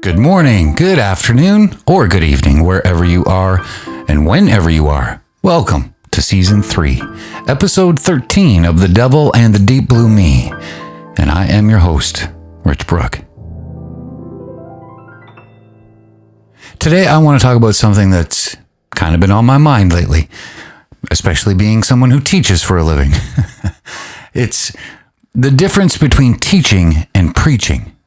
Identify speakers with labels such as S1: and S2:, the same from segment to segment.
S1: Good morning, good afternoon, or good evening, wherever you are and whenever you are. Welcome to Season 3, Episode 13 of The Devil and the Deep Blue Me. And I am your host, Rich Bruck. Today I want to talk about something that's kind of been on my mind lately, especially being someone who teaches for a living. It's the difference between teaching and preaching.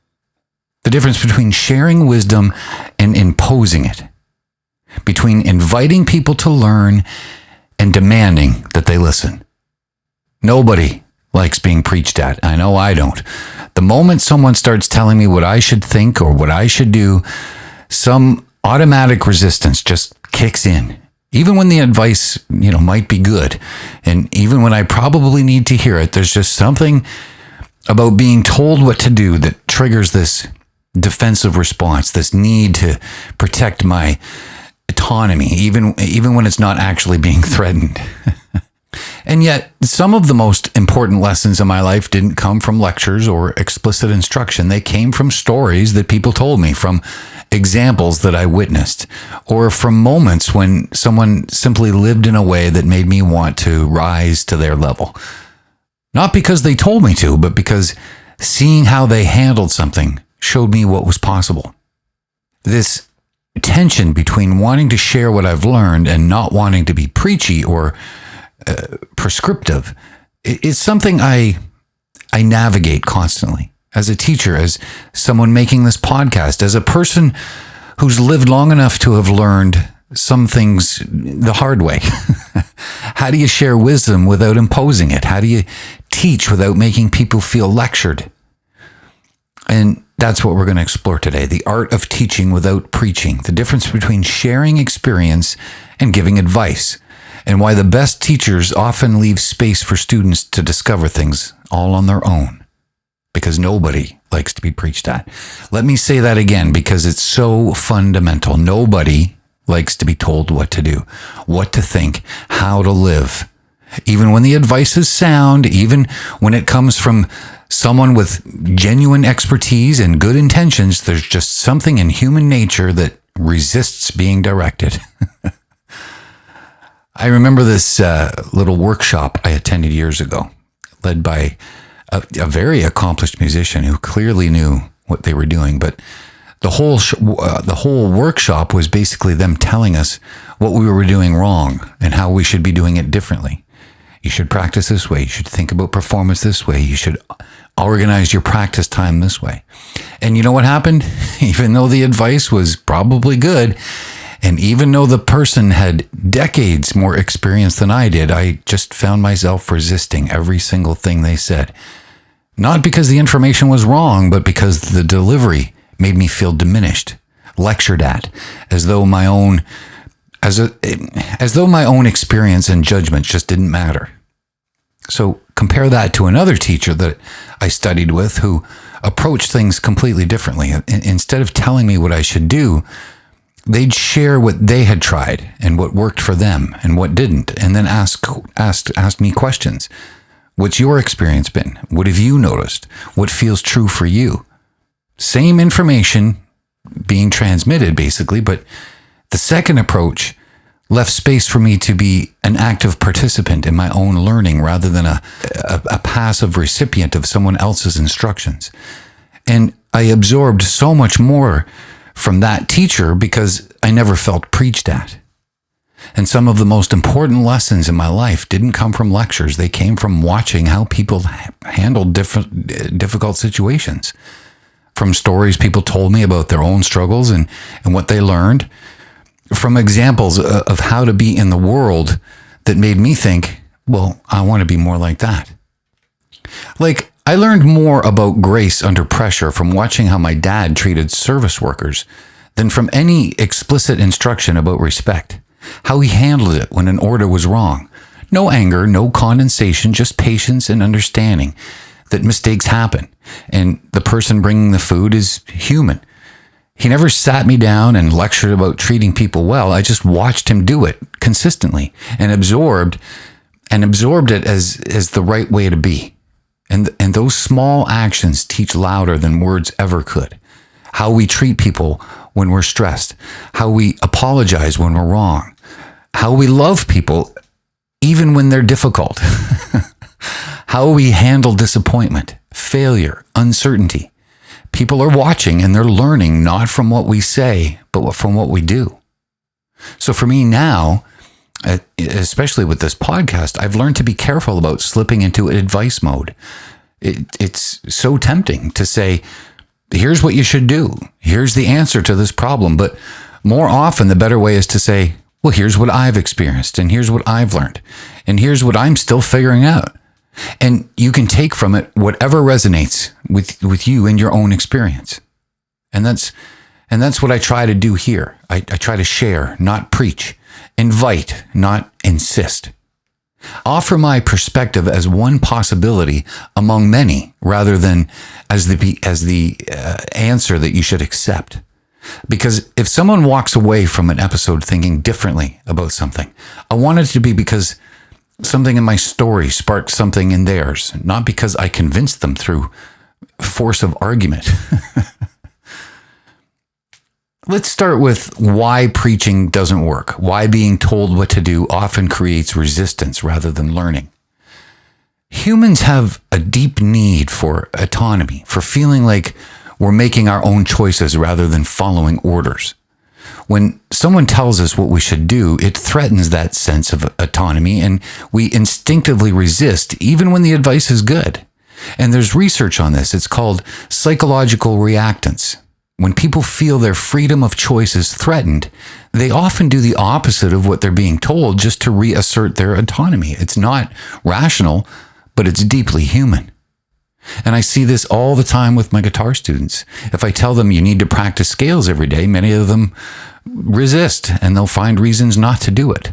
S1: The difference between sharing wisdom and imposing it. Between inviting people to learn and demanding that they listen. Nobody likes being preached at. I know I don't. The moment someone starts telling me what I should think or what I should do, some automatic resistance just kicks in. Even when the advice, might be good. And even when I probably need to hear it, there's just something about being told what to do that triggers this defensive response, this need to protect my autonomy, even when it's not actually being threatened. And yet, some of the most important lessons in my life didn't come from lectures or explicit instruction. They came from stories that people told me, from examples that I witnessed, or from moments when someone simply lived in a way that made me want to rise to their level. Not because they told me to, but because seeing how they handled something showed me what was possible. This tension between wanting to share what I've learned and not wanting to be preachy or prescriptive is something I navigate constantly. As a teacher, as someone making this podcast, as a person who's lived long enough to have learned some things the hard way. How do you share wisdom without imposing it? How do you teach without making people feel lectured? And that's what we're going to explore today. The art of teaching without preaching. The difference between sharing experience and giving advice. And why the best teachers often leave space for students to discover things all on their own. Because nobody likes to be preached at. Let me say that again because it's so fundamental. Nobody likes to be told what to do, what to think, how to live. Even when the advice is sound, even when it comes from someone with genuine expertise and good intentions, there's just something in human nature that resists being directed. I remember this little workshop I attended years ago, led by a very accomplished musician who clearly knew what they were doing. But the whole workshop was basically them telling us what we were doing wrong and how we should be doing it differently. You should practice this way. You should think about performance this way. You should organize your practice time this way. And you know what happened? Even though the advice was probably good, and even though the person had decades more experience than I did, I just found myself resisting every single thing they said. Not because the information was wrong, but because the delivery made me feel diminished, lectured at, as though my own experience and judgment just didn't matter. So compare that to another teacher that I studied with who approached things completely differently. Instead of telling me what I should do, they'd share what they had tried and what worked for them and what didn't, and then ask me questions. What's your experience been? What have you noticed? What feels true for you? Same information being transmitted, basically, but the second approach left space for me to be an active participant in my own learning rather than a passive recipient of someone else's instructions. And I absorbed so much more from that teacher because I never felt preached at. And some of the most important lessons in my life didn't come from lectures. They came from watching how people handled difficult situations. From stories people told me about their own struggles and what they learned. From examples of how to be in the world that made me think, well, I want to be more like that. Like, I learned more about grace under pressure from watching how my dad treated service workers than from any explicit instruction about respect, how he handled it when an order was wrong. No anger, no condensation, just patience and understanding that mistakes happen, and the person bringing the food is human. He never sat me down and lectured about treating people well. I just watched him do it consistently and absorbed it as the right way to be. And those small actions teach louder than words ever could. how we treat people when we're stressed, how we apologize when we're wrong, how we love people even when they're difficult, how we handle disappointment, failure, uncertainty. People are watching and they're learning not from what we say, but from what we do. So for me now, especially with this podcast, I've learned to be careful about slipping into advice mode. It's so tempting to say, here's what you should do. Here's the answer to this problem. But more often, the better way is to say, well, here's what I've experienced, and here's what I've learned, and here's what I'm still figuring out. And you can take from it whatever resonates with you in your own experience. And that's what I try to do here. I try to share, not preach, invite, not insist. Offer my perspective as one possibility among many, rather than as the answer that you should accept. Because if someone walks away from an episode thinking differently about something, I want it to be because something in my story sparked something in theirs, not because I convinced them through force of argument. Let's start with why preaching doesn't work, why being told what to do often creates resistance rather than learning. Humans have a deep need for autonomy, for feeling like we're making our own choices rather than following orders. When someone tells us what we should do, it threatens that sense of autonomy, and we instinctively resist even when the advice is good. And there's research on this. It's called psychological reactance. When people feel their freedom of choice is threatened, they often do the opposite of what they're being told just to reassert their autonomy. It's not rational, but it's deeply human. And I see this all the time with my guitar students. If I tell them you need to practice scales every day, many of them resist and they'll find reasons not to do it.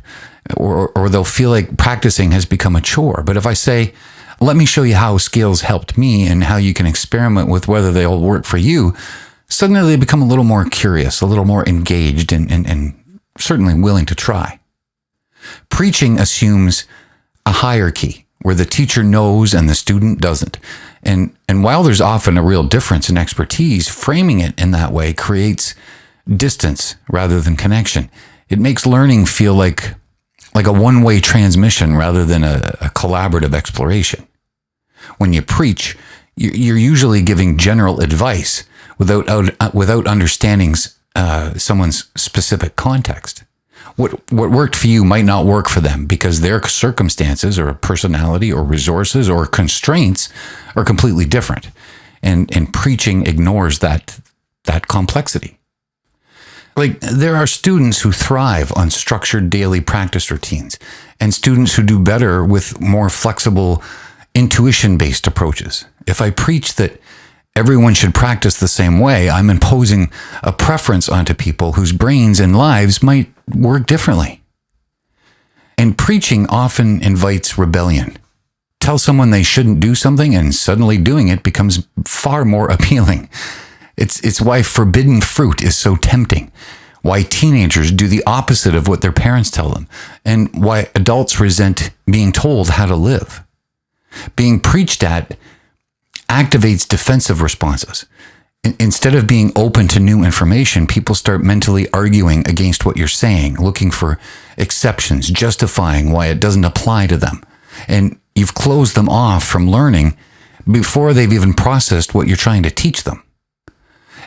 S1: Or they'll feel like practicing has become a chore. But if I say, let me show you how scales helped me and how you can experiment with whether they'll work for you, suddenly they become a little more curious, a little more engaged, and certainly willing to try. Preaching assumes a hierarchy where the teacher knows and the student doesn't. And while there's often a real difference in expertise, framing it in that way creates distance rather than connection. It makes learning feel like a one-way transmission rather than a collaborative exploration. When you preach, you're usually giving general advice without understanding someone's specific context. What worked for you might not work for them because their circumstances or personality or resources or constraints are completely different. And preaching ignores that complexity. Like, there are students who thrive on structured daily practice routines and students who do better with more flexible, intuition-based approaches. If I preach that everyone should practice the same way, I'm imposing a preference onto people whose brains and lives might work differently. And preaching often invites rebellion. Tell someone they shouldn't do something and suddenly doing it becomes far more appealing. It's why forbidden fruit is so tempting, why teenagers do the opposite of what their parents tell them, and why adults resent being told how to live. Being preached at activates defensive responses. Instead of being open to new information, people start mentally arguing against what you're saying, looking for exceptions, justifying why it doesn't apply to them. And you've closed them off from learning before they've even processed what you're trying to teach them.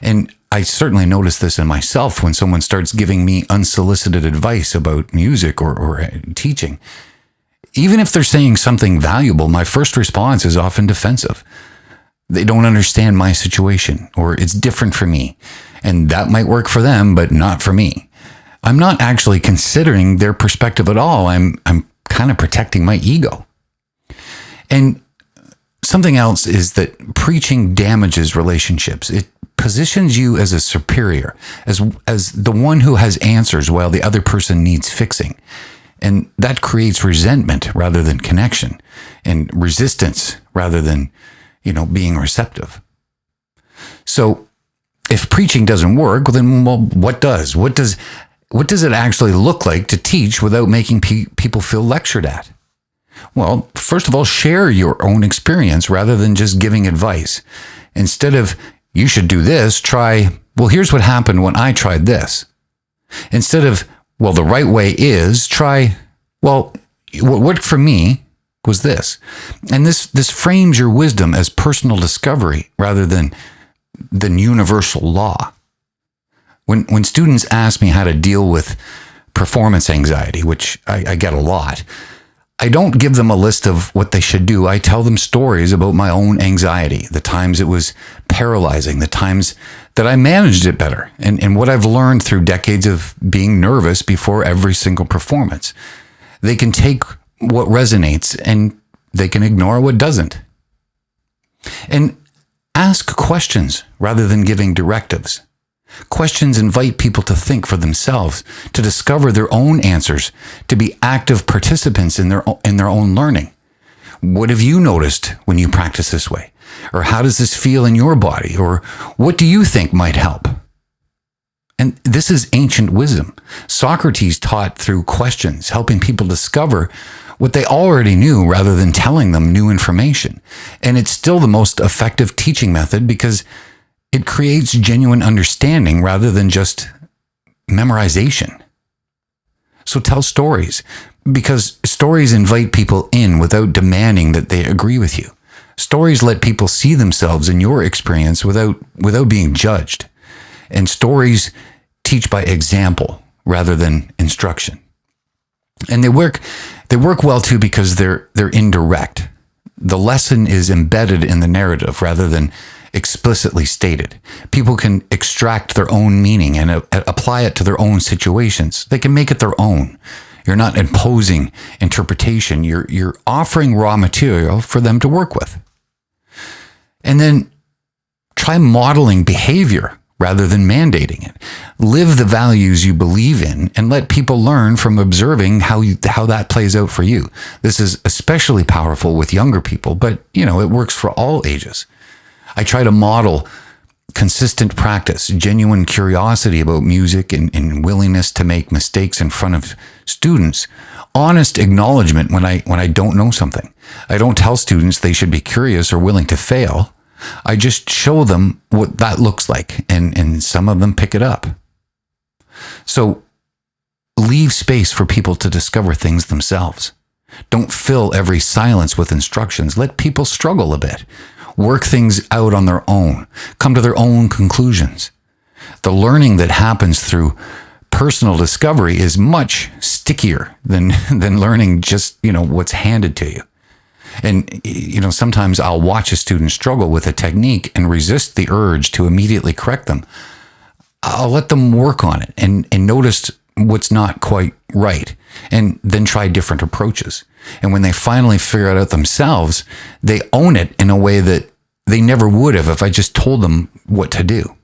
S1: And I certainly notice this in myself when someone starts giving me unsolicited advice about music or teaching. Even if they're saying something valuable, my first response is often defensive. They don't understand my situation, or it's different for me. And that might work for them, but not for me. I'm not actually considering their perspective at all. I'm kind of protecting my ego. And something else is that preaching damages relationships. It positions you as a superior, as the one who has answers while the other person needs fixing. And that creates resentment rather than connection, and resistance rather than, being receptive. So if preaching doesn't work, then what does? What does it actually look like to teach without making people feel lectured at? Well, first of all, share your own experience rather than just giving advice. Instead of you should do this, try, well, here's what happened when I tried this. Instead of, well, the right way is, try, well, what worked for me was this. And this frames your wisdom as personal discovery rather than universal law. When students ask me how to deal with performance anxiety, which I get a lot, I don't give them a list of what they should do. I tell them stories about my own anxiety, the times it was paralyzing, the times that I managed it better, and what I've learned through decades of being nervous before every single performance. They can take what resonates and they can ignore what doesn't. And ask questions rather than giving directives. Questions invite people to think for themselves, to discover their own answers, to be active participants in their own learning. What have you noticed when you practice this way? Or how does this feel in your body? Or what do you think might help? And this is ancient wisdom. Socrates taught through questions, helping people discover what they already knew rather than telling them new information. And it's still the most effective teaching method because it creates genuine understanding rather than just memorization. So tell stories, because stories invite people in without demanding that they agree with you. Stories let people see themselves in your experience without being judged. And stories teach by example rather than instruction. And they work well too because they're indirect. The lesson is embedded in the narrative rather than explicitly stated. People can extract their own meaning and apply it to their own situations. They can make it their own. You're not imposing interpretation. You're offering raw material for them to work with. And then try modeling behavior rather than mandating it. Live the values you believe in and let people learn from observing how that plays out for you. This is especially powerful with younger people, but it works for all ages. I try to model consistent practice, genuine curiosity about music and willingness to make mistakes in front of students, honest acknowledgement when I don't know something. I don't tell students they should be curious or willing to fail. I just show them what that looks like, and some of them pick it up. So leave space for people to discover things themselves. Don't fill every silence with instructions. Let people struggle a bit. Work things out on their own. Come to their own conclusions. The learning that happens through personal discovery is much stickier than learning just, what's handed to you. And, sometimes I'll watch a student struggle with a technique and resist the urge to immediately correct them. I'll let them work on it and notice what's not quite right, and then try different approaches. And when they finally figure it out themselves, they own it in a way that they never would have if I just told them what to do.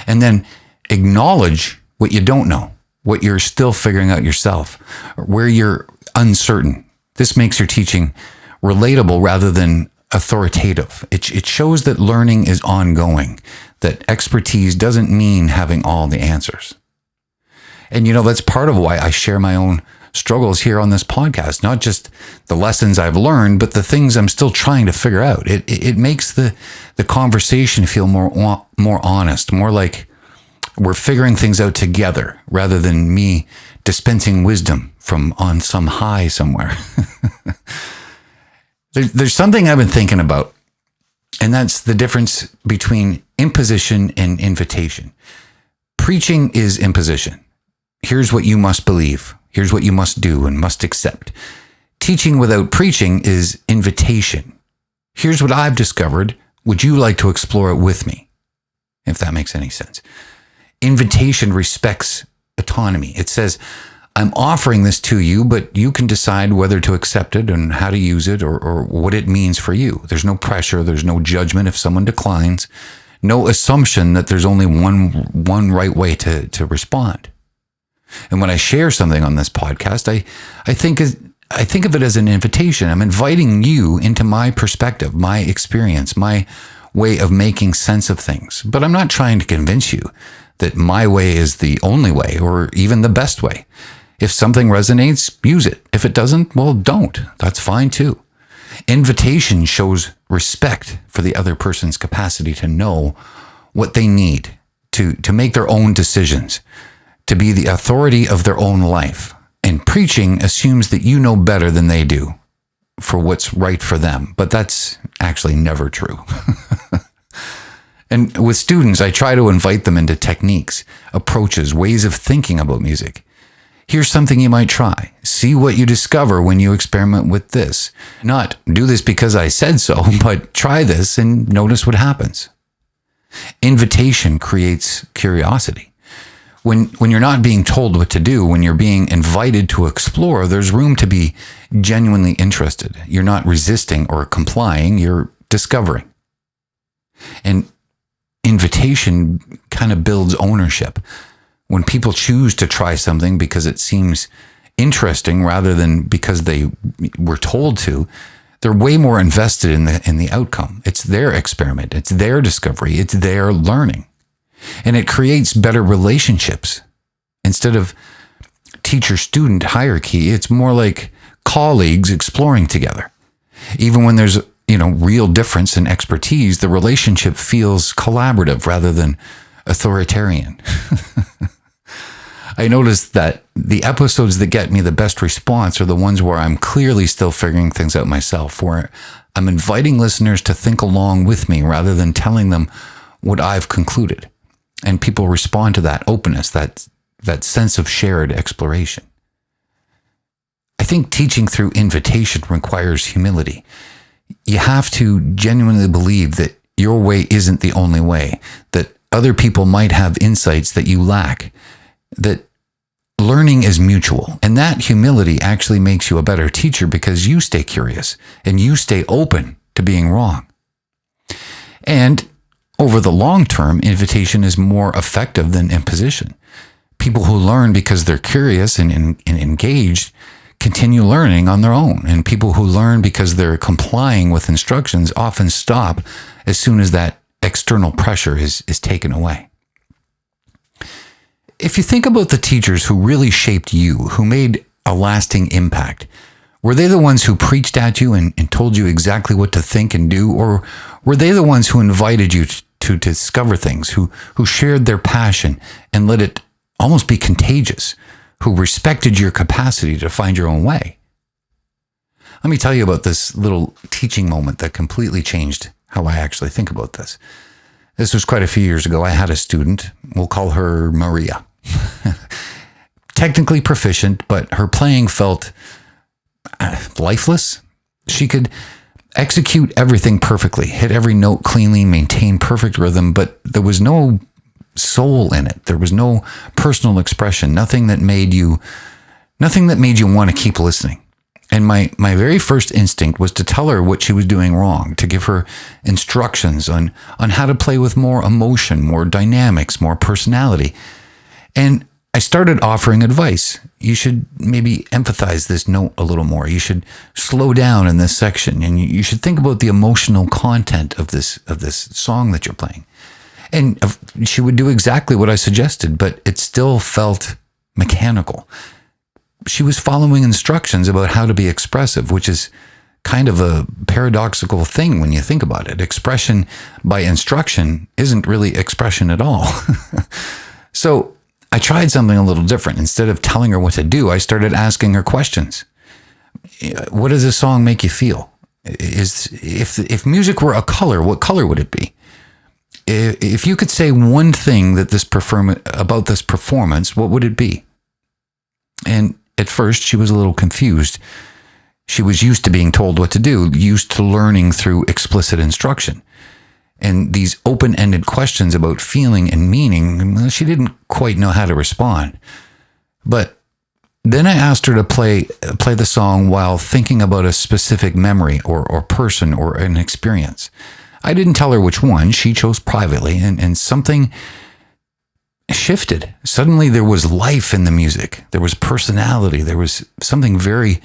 S1: And then acknowledge what you don't know, what you're still figuring out yourself, where you're uncertain. This makes your teaching relatable rather than authoritative. It shows that learning is ongoing, that expertise doesn't mean having all the answers. And that's part of why I share my own struggles here on this podcast, not just the lessons I've learned, but the things I'm still trying to figure out. It makes the conversation feel more honest, more like we're figuring things out together rather than me dispensing wisdom from on some high somewhere. There's something I've been thinking about, and that's the difference between imposition and invitation. Preaching is imposition. Here's what you must believe. Here's what you must do and must accept. Teaching without preaching is invitation. Here's what I've discovered. Would you like to explore it with me? If that makes any sense. Invitation respects autonomy. It says, I'm offering this to you, but you can decide whether to accept it and how to use it or what it means for you. There's no pressure. There's no judgment if someone declines. No assumption that there's only one right way to respond. And when I share something on this podcast, I think of it as an invitation. I'm inviting you into my perspective, my experience, my way of making sense of things. But I'm not trying to convince you that my way is the only way or even the best way. If something resonates, use it. If it doesn't, well, don't. That's fine too. Invitation shows respect for the other person's capacity to know what they need to make their own decisions, to be the authority of their own life. And preaching assumes that you know better than they do for what's right for them, but that's actually never true. And with students, I try to invite them into techniques, approaches, ways of thinking about music. Here's something you might try. See what you discover when you experiment with this. Not do this because I said so, but try this and notice what happens. Invitation creates curiosity. When you're not being told what to do, when you're being invited to explore, there's room to be genuinely interested. You're not resisting or complying, you're discovering. And invitation kind of builds ownership. When people choose to try something because it seems interesting rather than because they were told to, they're way more invested in the outcome. It's their experiment. It's their discovery. It's their learning. And it creates better relationships. Instead of teacher-student hierarchy, it's more like colleagues exploring together. Even when there's real difference in expertise, the relationship feels collaborative rather than authoritarian. I noticed that the episodes that get me the best response are the ones where I'm clearly still figuring things out myself, where I'm inviting listeners to think along with me rather than telling them what I've concluded. And people respond to that openness, that sense of shared exploration. I think teaching through invitation requires humility. You have to genuinely believe that your way isn't the only way, that other people might have insights that you lack, that learning is mutual. And that humility actually makes you a better teacher because you stay curious and you stay open to being wrong. And over the long term, invitation is more effective than imposition. People who learn because they're curious and engaged continue learning on their own. And people who learn because they're complying with instructions often stop as soon as that external pressure is taken away. If you think about the teachers who really shaped you, who made a lasting impact, were they the ones who preached at you and told you exactly what to think and do? Or were they the ones who invited you to discover things, who shared their passion and let it almost be contagious, who respected your capacity to find your own way? Let me tell you about this little teaching moment that completely changed how I actually think about this. This was quite a few years ago. I had a student, we'll call her Maria. Technically proficient, but her playing felt lifeless. She could execute everything perfectly, hit every note cleanly, maintain perfect rhythm, but there was no soul in it. There was no personal expression, nothing that made you want to keep listening. And my very first instinct was to tell her what she was doing wrong, to give her instructions on how to play with more emotion, more dynamics, more personality. And I started offering advice. You should maybe empathize this note a little more. You should slow down in this section, and you should think about the emotional content of this song that you're playing. And she would do exactly what I suggested, but it still felt mechanical. She was following instructions about how to be expressive, which is kind of a paradoxical thing when you think about it. Expression by instruction isn't really expression at all. So I tried something a little different. Instead of telling her what to do, I started asking her questions. What does this song make you feel? If music were a color, what color would it be? If you could say one thing that about this performance, what would it be? And at first, she was a little confused. She was used to being told what to do, used to learning through explicit instruction. And these open-ended questions about feeling and meaning, well, she didn't quite know how to respond. But then I asked her to play the song while thinking about a specific memory or person or an experience. I didn't tell her which one. She chose privately, and something shifted. Suddenly there was life in the music. There was personality. There was something very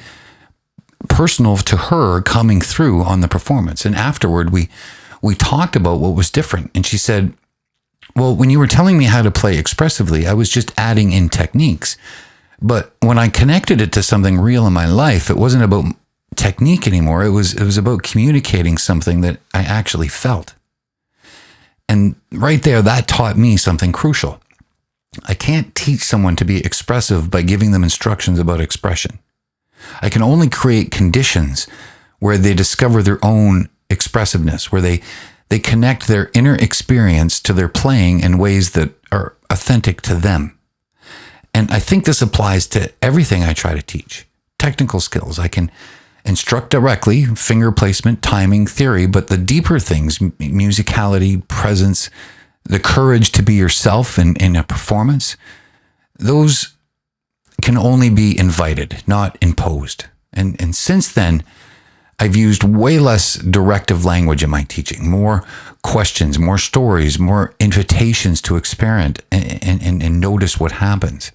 S1: personal to her coming through on the performance. And afterward, we talked about what was different. And she said, well, when you were telling me how to play expressively, I was just adding in techniques. But when I connected it to something real in my life, it wasn't about technique anymore. It was about communicating something that I actually felt. And right there, that taught me something crucial. I can't teach someone to be expressive by giving them instructions about expression. I can only create conditions where they discover their own expressiveness, where they connect their inner experience to their playing in ways that are authentic to them. And I think this applies to everything I try to teach. Technical skills, I can instruct directly, finger placement, timing, theory, but the deeper things, musicality, presence, the courage to be yourself in a performance, those can only be invited, not imposed. And since then, I've used way less directive language in my teaching, more questions, more stories, more invitations to experiment and notice what happens.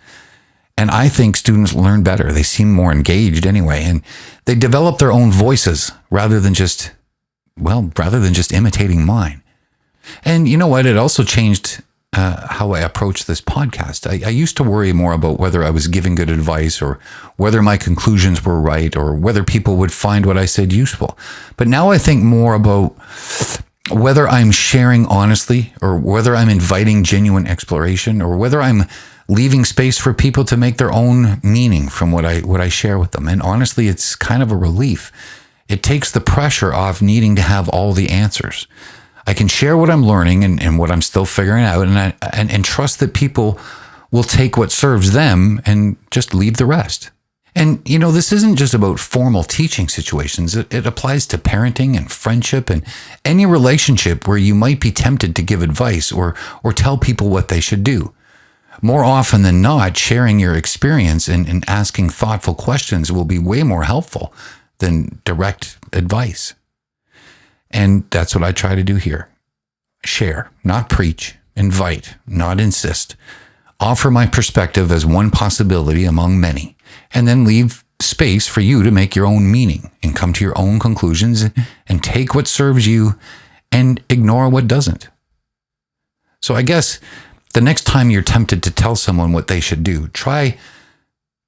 S1: And I think students learn better. They seem more engaged anyway, and they develop their own voices rather than just imitating mine. And you know what? It also changed how I approach this podcast. I used to worry more about whether I was giving good advice or whether my conclusions were right or whether people would find what I said useful. But now I think more about whether I'm sharing honestly or whether I'm inviting genuine exploration or whether I'm leaving space for people to make their own meaning from what I share with them. And honestly, it's kind of a relief. It takes the pressure off needing to have all the answers. I can share what I'm learning and what I'm still figuring out and trust that people will take what serves them and just leave the rest. And, you know, this isn't just about formal teaching situations. It applies to parenting and friendship and any relationship where you might be tempted to give advice or tell people what they should do. More often than not, sharing your experience and asking thoughtful questions will be way more helpful than direct advice. And that's what I try to do here. Share, not preach. Invite, not insist. Offer my perspective as one possibility among many, and then leave space for you to make your own meaning and come to your own conclusions and take what serves you and ignore what doesn't. So I guess the next time you're tempted to tell someone what they should do, try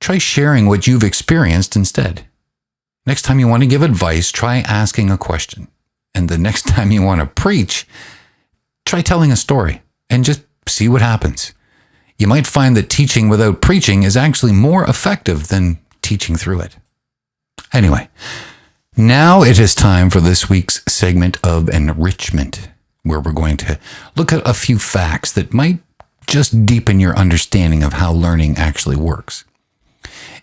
S1: sharing what you've experienced instead. Next time you want to give advice, try asking a question. And the next time you want to preach, try telling a story and just see what happens. You might find that teaching without preaching is actually more effective than teaching through it. Anyway, now it is time for this week's segment of enRICHment, where we're going to look at a few facts that might just deepen your understanding of how learning actually works.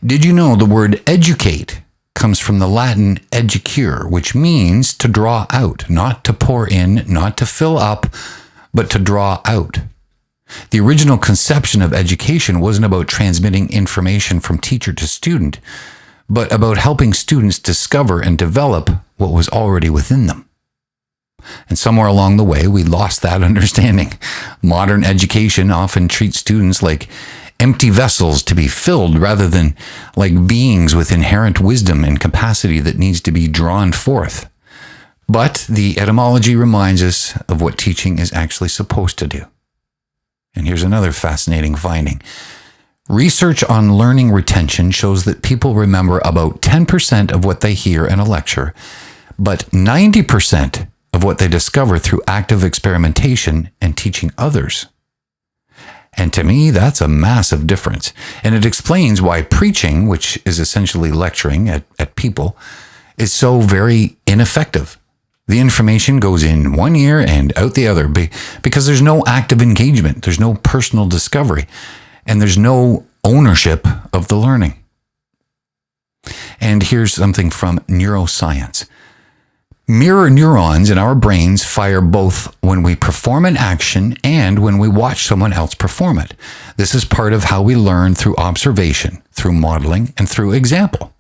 S1: Did you know the word educate comes from the Latin educere, which means to draw out, not to pour in, not to fill up, but to draw out. The original conception of education wasn't about transmitting information from teacher to student, but about helping students discover and develop what was already within them. And somewhere along the way, we lost that understanding. Modern education often treats students like empty vessels to be filled rather than like beings with inherent wisdom and capacity that needs to be drawn forth. But the etymology reminds us of what teaching is actually supposed to do. And here's another fascinating finding. Research on learning retention shows that people remember about 10% of what they hear in a lecture, but 90% of what they discover through active experimentation and teaching others. And to me, that's a massive difference. And it explains why preaching, which is essentially lecturing at people, is so very ineffective. The information goes in one ear and out the other because there's no active engagement, there's no personal discovery, and there's no ownership of the learning. And here's something from neuroscience. Mirror neurons in our brains fire both when we perform an action and when we watch someone else perform it. This is part of how we learn through observation, through modeling, and through example.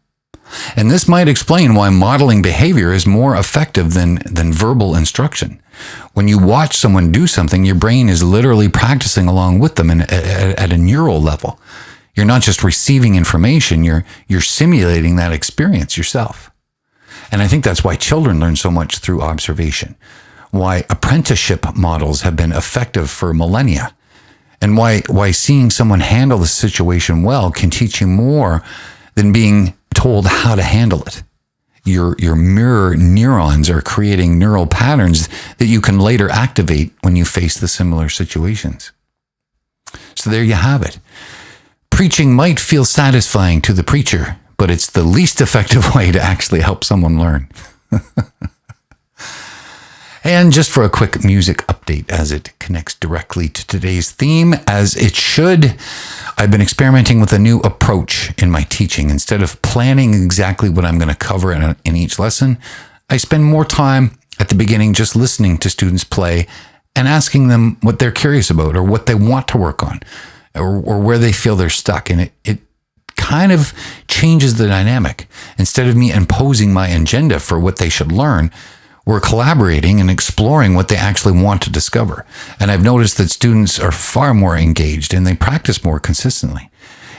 S1: And this might explain why modeling behavior is more effective than verbal instruction. When you watch someone do something, your brain is literally practicing along with them at a neural level. You're not just receiving information, you're simulating that experience yourself. And I think that's why children learn so much through observation, why apprenticeship models have been effective for millennia, and why seeing someone handle the situation well can teach you more than being told how to handle it. your mirror neurons are creating neural patterns that you can later activate when you face the similar situations. So there you have it. Preaching might feel satisfying to the preacher, but it's the least effective way to actually help someone learn. And just for a quick music update as it connects directly to today's theme, as it should, I've been experimenting with a new approach in my teaching. Instead of planning exactly what I'm going to cover in each lesson, I spend more time at the beginning just listening to students play and asking them what they're curious about or what they want to work on or where they feel they're stuck. And it kind of changes the dynamic. Instead of me imposing my agenda for what they should learn, we're collaborating and exploring what they actually want to discover. And I've noticed that students are far more engaged and they practice more consistently.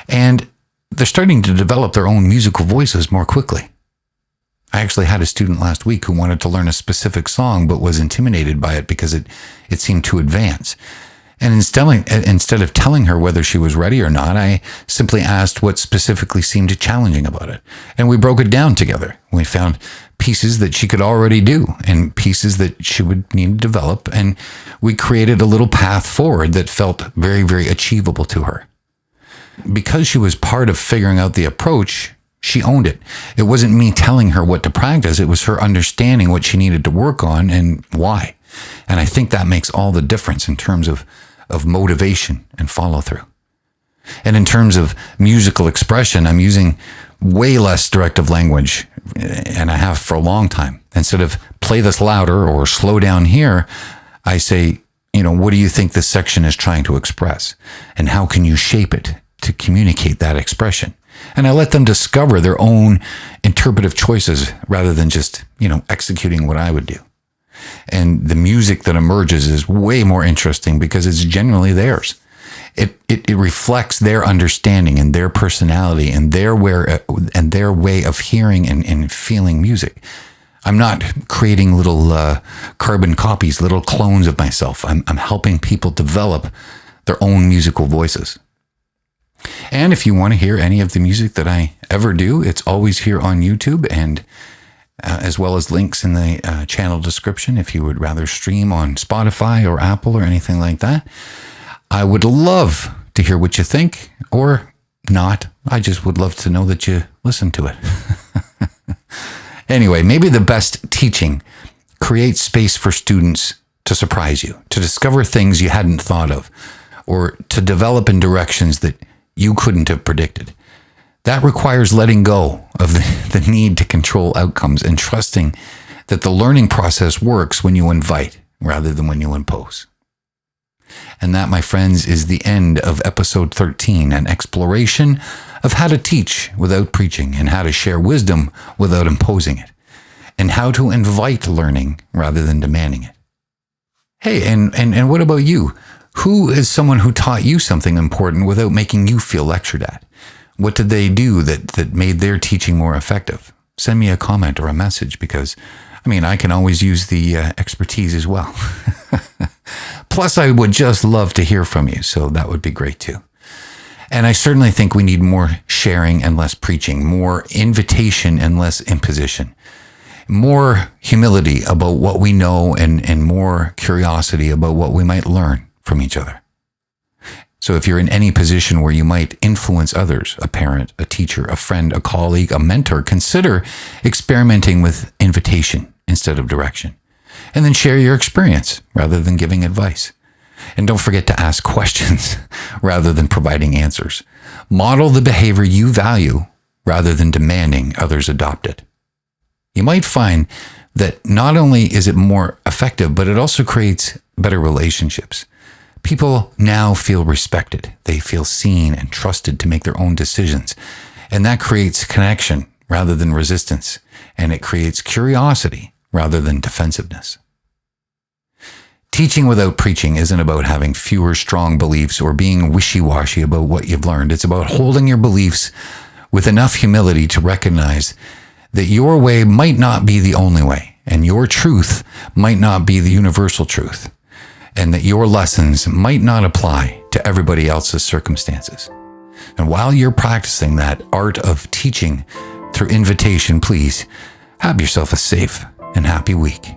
S1: And they're starting to develop their own musical voices more quickly. I actually had a student last week who wanted to learn a specific song but was intimidated by it because it seemed too advanced. And instead of telling her whether she was ready or not, I simply asked what specifically seemed challenging about it. And we broke it down together. We found pieces that she could already do and pieces that she would need to develop. And we created a little path forward that felt very, very achievable to her. Because she was part of figuring out the approach, she owned it. It wasn't me telling her what to practice. It was her understanding what she needed to work on and why. And I think that makes all the difference in terms of motivation and follow through. And in terms of musical expression, I'm using way less directive language, and I have for a long time. Instead of play this louder or slow down here, I say, what do you think this section is trying to express? And how can you shape it to communicate that expression? And I let them discover their own interpretive choices rather than just, executing what I would do. And the music that emerges is way more interesting because it's genuinely theirs. It reflects their understanding and their personality and their way of hearing and feeling music. I'm not creating little carbon copies, little clones of myself. I'm helping people develop their own musical voices. And if you want to hear any of the music that I ever do, it's always here on YouTube, and as well as links in the channel description if you would rather stream on Spotify or Apple or anything like that. I would love to hear what you think, or not. I just would love to know that you listen to it. Anyway, maybe the best teaching creates space for students to surprise you, to discover things you hadn't thought of, or to develop in directions that you couldn't have predicted. That requires letting go of the need to control outcomes and trusting that the learning process works when you invite rather than when you impose. And that, my friends, is the end of episode 13, an exploration of how to teach without preaching and how to share wisdom without imposing it, and how to invite learning rather than demanding it. Hey, and what about you? Who is someone who taught you something important without making you feel lectured at? What did they do that made their teaching more effective? Send me a comment or a message because, I can always use the expertise as well. Plus, I would just love to hear from you, so that would be great too. And I certainly think we need more sharing and less preaching, more invitation and less imposition, more humility about what we know and more curiosity about what we might learn from each other. So if you're in any position where you might influence others, a parent, a teacher, a friend, a colleague, a mentor, consider experimenting with invitation instead of direction. And then share your experience rather than giving advice. And don't forget to ask questions rather than providing answers. Model the behavior you value rather than demanding others adopt it. You might find that not only is it more effective, but it also creates better relationships. People now feel respected. They feel seen and trusted to make their own decisions. And that creates connection rather than resistance. And it creates curiosity rather than defensiveness. Teaching without preaching isn't about having fewer strong beliefs or being wishy-washy about what you've learned. It's about holding your beliefs with enough humility to recognize that your way might not be the only way, and your truth might not be the universal truth, and that your lessons might not apply to everybody else's circumstances. And while you're practicing that art of teaching through invitation, please Have yourself a safe and happy week.